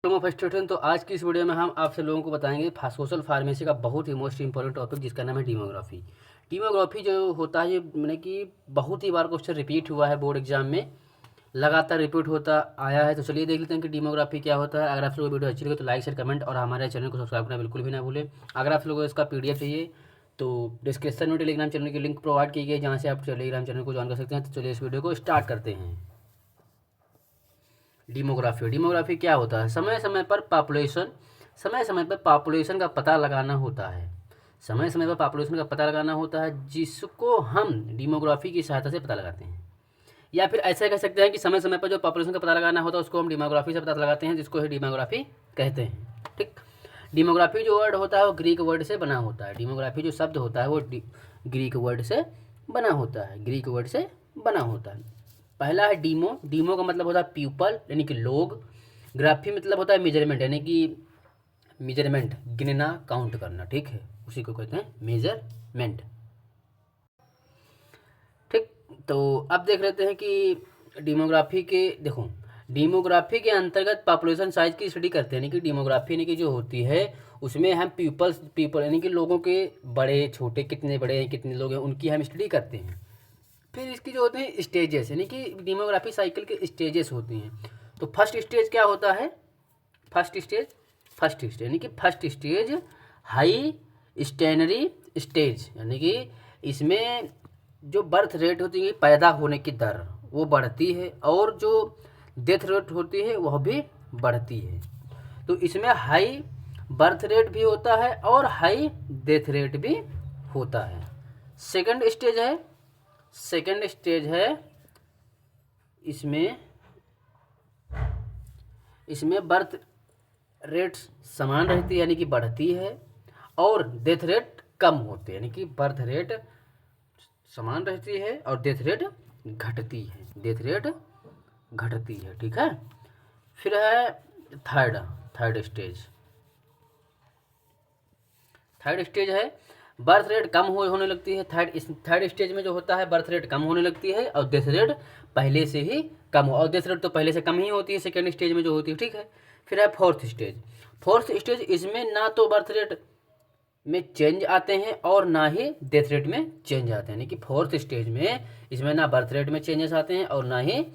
तो आज की इस वीडियो में हम आपसे लोगों को बताएंगे सोशल फार्मेसी का बहुत ही मोस्ट इंपॉर्टेंट टॉपिक जिसका नाम है डीमोग्राफी। डीमोग्राफी जो होता है ये मैंने कि बहुत ही बार क्वेश्चन रिपीट हुआ है बोर्ड एग्जाम में, लगातार रिपीट होता आया है। तो चलिए देख लेते हैं कि डीमोग्राफी क्या होता है। अगर आप लोगों को वीडियो अच्छी लगे तो लाइक शेयर कमेंट और हमारे चैनल को सब्सक्राइब करना बिल्कुल भी ना भूलें। अगर आप लोगों को इसका PDF चाहिए तो डिस्क्रिप्शन में टेलीग्राम चैनल की लिंक प्रोवाइड की गई है, जहाँ से आप टेलीग्राम चैनल को ज्वाइन कर सकते हैं। तो चलिए इस वीडियो को स्टार्ट करते हैं। डीमोग्राफी क्या होता है? समय समय पर पॉपुलेशन का पता लगाना होता है। समय समय पर पॉपुलेशन का पता लगाना होता है जिसको हम डीमोग्राफी की सहायता से पता लगाते हैं। या फिर ऐसे कह सकते हैं कि समय समय पर जो पॉपुलेशन का पता लगाना होता है उसको हम डीमोग्राफी से पता लगाते हैं, जिसको ही डीमोग्राफी कहते हैं। ठीक, डीमोग्राफी जो वर्ड होता है वो ग्रीक वर्ड से बना होता है। डीमोग्राफी जो शब्द होता है वो ग्रीक वर्ड से बना होता है, ग्रीक वर्ड से बना होता है। पहला है डीमो। डीमो का मतलब होता है पीपल यानी कि लोग। ग्राफी मतलब होता है मेजरमेंट यानी कि मेजरमेंट, गिनना, काउंट करना। ठीक है, उसी को कहते हैं मेजरमेंट। ठीक, तो अब देख लेते हैं कि डीमोग्राफी के अंतर्गत पॉपुलेशन साइज की स्टडी करते हैं। यानी कि डीमोग्राफी यानी कि जो होती है उसमें हम पीपल यानी कि लोगों के बड़े छोटे कितने बड़े हैं, कितने लोग हैं, उनकी हम स्टडी करते हैं। फिर इसकी जो होते हैं स्टेजेस, यानी कि डीमोग्राफी साइकिल के स्टेजेस होती हैं। तो फर्स्ट स्टेज क्या होता है? फर्स्ट स्टेज यानी कि first stage high stationary stage, यानी कि इसमें जो बर्थ रेट होती है, पैदा होने की दर, वो बढ़ती है और जो डेथ रेट होती है वह भी बढ़ती है। तो इसमें हाई बर्थ रेट भी होता है और हाई डेथ रेट भी होता है। सेकंड स्टेज है इसमें बर्थ रेट समान रहती है यानी कि बढ़ती है और डेथ रेट कम होते हैं, यानी कि बर्थ रेट समान रहती है और डेथ रेट घटती है। ठीक है, फिर है थर्ड स्टेज है बर्थ रेट कम होने लगती है। थर्ड स्टेज में जो होता है बर्थ रेट कम होने लगती है और डेथ रेट पहले से ही कम हो, और डेथ रेट तो पहले से कम ही होती है सेकेंड स्टेज में जो होती है। ठीक है, फिर है फोर्थ स्टेज इसमें ना तो बर्थ रेट में चेंज आते हैं और ना ही डेथ रेट में चेंज आते हैं। यानी कि फोर्थ स्टेज में इसमें ना बर्थ रेट में चेंजेस आते हैं और ना ही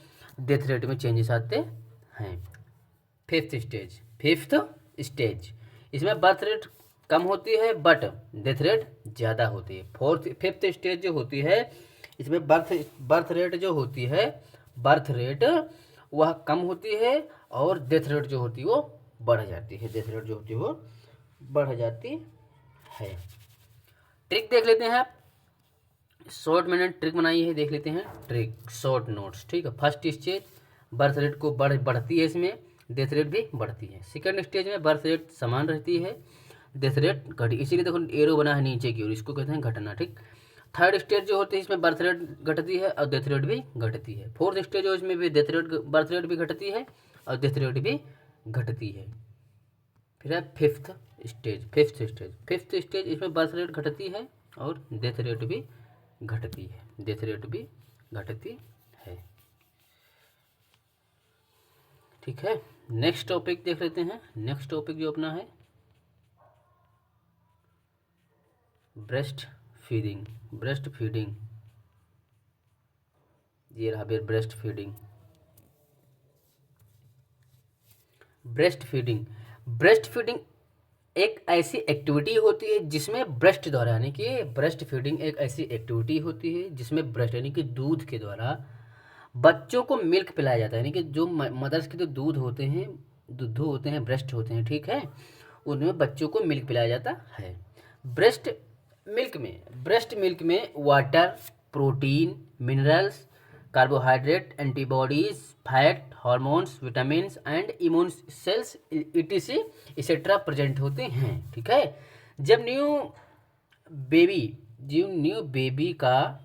डेथ रेट में चेंजेस आते हैं। फिफ्थ स्टेज इसमें बर्थ रेट कम होती है बट डेथ रेट ज़्यादा होती है। फिफ्थ स्टेज जो होती है इसमें बर्थ रेट जो होती है वह कम होती है और डेथ रेट जो होती है वो बढ़ जाती है। ट्रिक देख लेते हैं आप। शॉर्ट मैंने ट्रिक बनाई है, देख लेते हैं ट्रिक, शॉर्ट नोट्स। ठीक है, फर्स्ट स्टेज बर्थ रेट को बढ़ती है, इसमें डेथ रेट भी बढ़ती है। सेकंड स्टेज में बर्थ रेट समान रहती है, डेथ रेट घटी, इसीलिए देखो एरो बना है नीचे की ओर, इसको कहते हैं घटना। ठीक, थर्ड स्टेज जो होती है इसमें बर्थ रेट घटती है और डेथ रेट भी घटती है। फोर्थ स्टेज जो इसमें भी बर्थ रेट भी घटती है और डेथ रेट भी घटती है। फिर है फिफ्थ स्टेज इसमें बर्थ रेट घटती है और डेथ रेट भी घटती है। ठीक है, नेक्स्ट टॉपिक देख लेते हैं। नेक्स्ट टॉपिक जो अपना है ब्रेस्ट फीडिंग। ये रहा ब्रेस्ट फीडिंग एक ऐसी एक्टिविटी होती है जिसमें ब्रेस्ट द्वारा, यानी कि ब्रेस्ट फीडिंग एक ऐसी एक्टिविटी होती है जिसमें ब्रेस्ट यानी कि दूध के द्वारा बच्चों को मिल्क पिलाया जाता है। यानी कि जो मदर्स के जो दूध होते हैं ब्रेस्ट होते हैं, ठीक है, उनमें बच्चों को मिल्क पिलाया जाता है। ब्रेस्ट मिल्क में water, protein, minerals, carbohydrate, antibodies, fat, hormones, vitamins and immune cells etc etcetera present होते हैं। ठीक है, जब न्यू बेबी का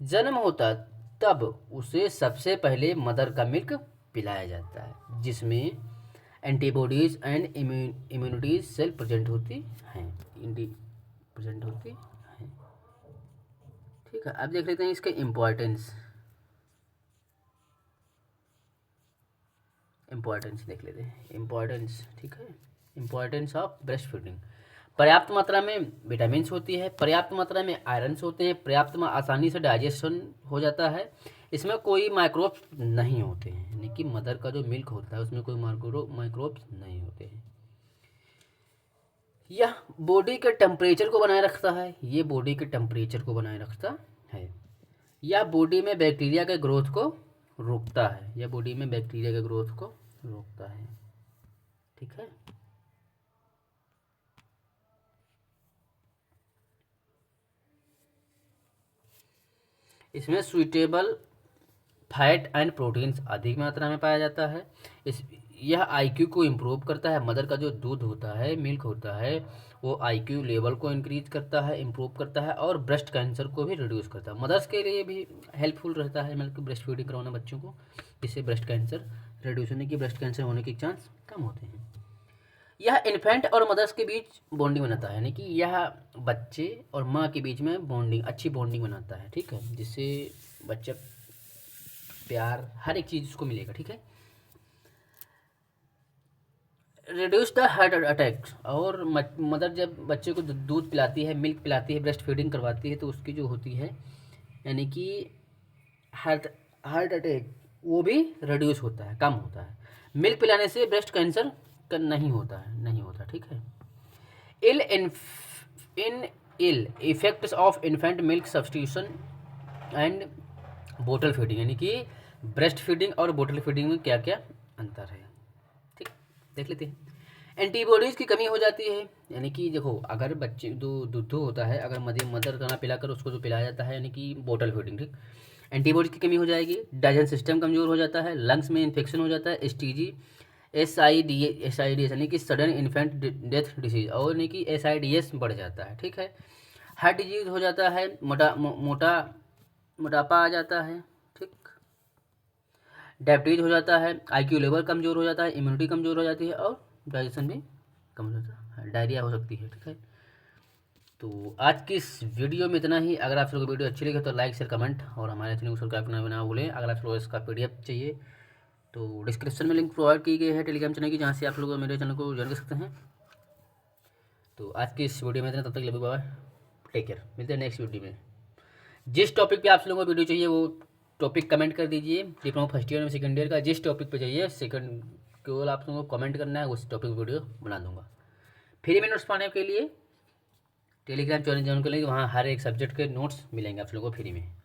जन्म होता तब उसे सबसे पहले मदर का मिल्क पिलाया जाता है जिसमें antibodies and immunity cell present होती हैं। ठीक है, अब देख लेते हैं इसके इम्पोर्टेंस। इम्पॉर्टेंस देख लेते हैं, इम्पॉर्टेंस, ठीक है। Importance of breast feeding. पर्याप्त मात्रा में विटामिन्स होती है, पर्याप्त मात्रा में आयरन्स होते हैं, पर्याप्त में आसानी से डाइजेशन हो जाता है, इसमें कोई माइक्रोब्स नहीं होते हैं, यानी कि मदर का जो मिल्क होता है उसमें कोई माइक्रोब्स नहीं होते हैं। यह बॉडी के टेम्परेचर को बनाए रखता है, ये बॉडी के टेम्परेचर को बनाए रखता है। यह बॉडी में बैक्टीरिया के ग्रोथ को रोकता है, यह बॉडी में बैक्टीरिया के ग्रोथ को रोकता है, ठीक है। इसमें सुइटेबल फैट एंड प्रोटीन्स अधिक मात्रा में पाया जाता है। यह आईक्यू को इम्प्रूव करता है, मदर का जो दूध होता है, मिल्क होता है, वो आईक्यू लेवल को इंक्रीज करता है, इम्प्रूव करता है, और ब्रेस्ट कैंसर को भी रिड्यूस करता है। मदर्स के लिए भी हेल्पफुल रहता है, मतलब ब्रेस्ट फीडिंग करवाना बच्चों को, जिससे ब्रेस्ट कैंसर रिड्यूस होने की, ब्रेस्ट कैंसर होने के चांस कम होते हैं। यह इन्फेंट और मदर्स के बीच बॉन्डिंग बनाता है, यानी कि यह बच्चे और माँ के बीच में बॉन्डिंग, अच्छी बॉन्डिंग बनाता है, ठीक है, जिससे बच्चा प्यार हर एक चीज़ उसको मिलेगा, ठीक है। रिड्यूस द हार्ट अटैक्स, और मदर जब बच्चे को दूध पिलाती है, मिल्क पिलाती है, ब्रेस्ट फीडिंग करवाती है, तो उसकी जो होती है, यानी कि हार्ट अटैक वो भी रिड्यूस होता है, कम होता है। मिल्क पिलाने से ब्रेस्ट कैंसर नहीं होता है, नहीं होता, ठीक है। Ill effects of infant milk substitution and बोतल फीडिंग, यानी कि ब्रेस्ट फीडिंग और बोतल फीडिंग में क्या क्या अंतर है, ठीक, देख लेते हैं। एंटीबॉडीज़ की कमी हो जाती है, यानी कि देखो अगर बच्चे दूध होता है, अगर मदर खाना पिलाकर उसको जो पिलाया जाता है, यानी कि बोतल फीडिंग, ठीक, एंटीबॉडीज़ की कमी हो जाएगी, डाइजेशन सिस्टम कमज़ोर हो जाता है, लंग्स में इन्फेक्शन हो जाता है, SIDS यानी कि सडन इन्फेंट डेथ डिसीज, और यानी कि SIDS बढ़ जाता है, ठीक है। हार्ट डिजीज हो जाता है, मोटापा आ जाता है, ठीक, डायबिटीज हो जाता है, IQ लेवल कमज़ोर हो जाता है, इम्यूनिटी कमज़ोर हो जाती है, और डाइजेशन भी कम हो जाता है, डायरिया हो सकती है, ठीक है। तो आज की इस वीडियो में इतना ही। अगर आप लोगों को वीडियो अच्छी लगी तो लाइक शेयर कमेंट, और हमारे चैनल को सब्सक्राइब करना भी ना भूलें। अगर आप लोगों को इसका PDF चाहिए तो डिस्क्रिप्शन में लिंक प्रोवाइड की गई है टेलीग्राम चैनल की, जहाँ से आप लोग मेरे चैनल को ज्वाइन कर सकते हैं। तो आज की इस वीडियो में इतना, तब तक लगे, बाय, टेक केयर, मिलते हैं नेक्स्ट वीडियो में। जिस टॉपिक पे आप लोगों को वीडियो चाहिए वो टॉपिक कमेंट कर दीजिए, डिप्लोमा फर्स्ट ईयर में सेकंड ईयर का जिस टॉपिक पे चाहिए, सेकंड केवल आप लोगों को कमेंट करना है, उस टॉपिक वीडियो बना दूंगा। फ्री में नोट्स पाने के लिए टेलीग्राम चैनल ज्वाइन कर लेंगे, वहाँ हर एक सब्जेक्ट के नोट्स मिलेंगे आप लोगों को फ्री में।